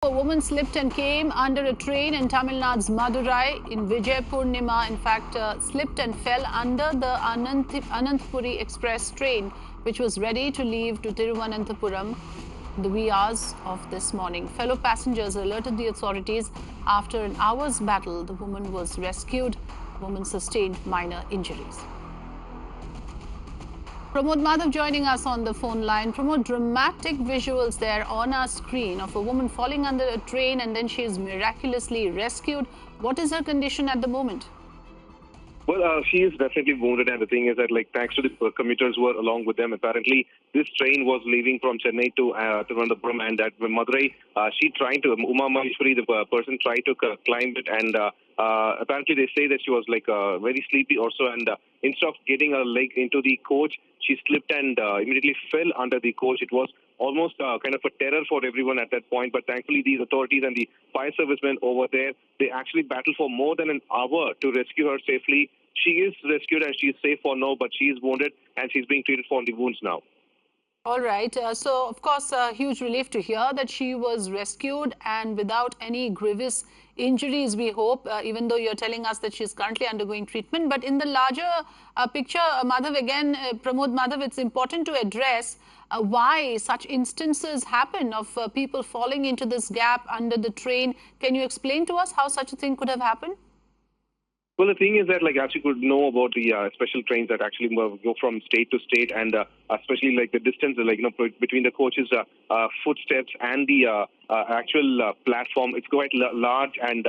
A woman slipped and came under a train in Tamil Nadu's Madurai in Purnima. In fact, slipped and fell under the Ananthapuri Express train, which was ready to leave to Thiruvananthapuram in the wee hours of this morning. Fellow passengers alerted the authorities. After an hour's battle, the woman was rescued. The woman sustained minor injuries. Pramod, Madhav joining us on the phone line. Pramod, dramatic visuals there on our screen of a woman falling under a train and then she is miraculously rescued. What is her condition at the moment? Well, she is definitely wounded, and the thing is that, thanks to the commuters who were along with them, apparently this train was leaving from Chennai to Trivandrum, and at Madurai, Uma Maheshwari, the person, tried to climb it, and apparently they say that she was very sleepy also, and instead of getting her leg into the coach, she slipped and immediately fell under the coach. It was almost kind of a terror for everyone at that point, but thankfully these authorities and the fire servicemen over there, they actually battled for more than an hour to rescue her safely. She is rescued and she is safe for now, but she is wounded and she's being treated for the wounds now. All right. So, of course, a huge relief to hear that she was rescued and without any grievous injuries, we hope, even though you're telling us that she's currently undergoing treatment. But in the larger picture, Madhav, again, Pramod, Madhav, it's important to address why such instances happen of people falling into this gap under the train. Can you explain to us how such a thing could have happened? Well, the thing is that, as you could know about the special trains that actually go from state to state, and especially the distance, between the coach's footsteps and the actual platform, it's quite large, and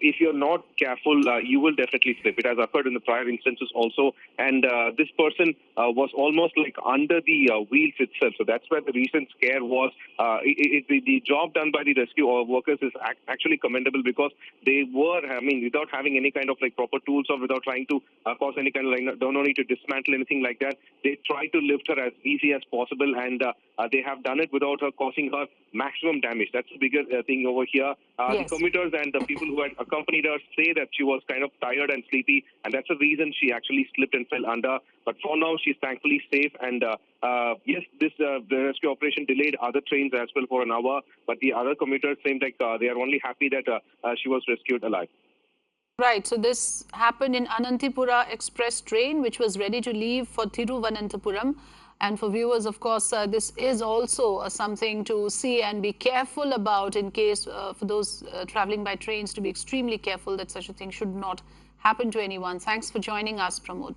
if you're not careful, you will definitely slip. It has occurred in the prior instances also, and this person was almost under the wheels itself. So that's where the recent scare was. The job done by the rescue workers is actually commendable, because they were, without having any kind of proper tools or without trying to cause any kind of don't need to dismantle anything like that. They try to lift her as easy as possible, and they have done it without her causing her maximum damage. That's the bigger thing over here. Yes. The commuters and the people who had accompanied her say that she was kind of tired and sleepy, and that's the reason she actually slipped and fell under. But for now, she's thankfully safe. And yes, the rescue operation delayed other trains as well for an hour, but the other commuters seem like they are only happy that she was rescued alive. Right. So this happened in Ananthapuri Express train, which was ready to leave for Thiruvananthapuram. And for viewers, of course, this is also something to see and be careful about, in case for those traveling by trains, to be extremely careful that such a thing should not happen to anyone. Thanks for joining us, Pramod.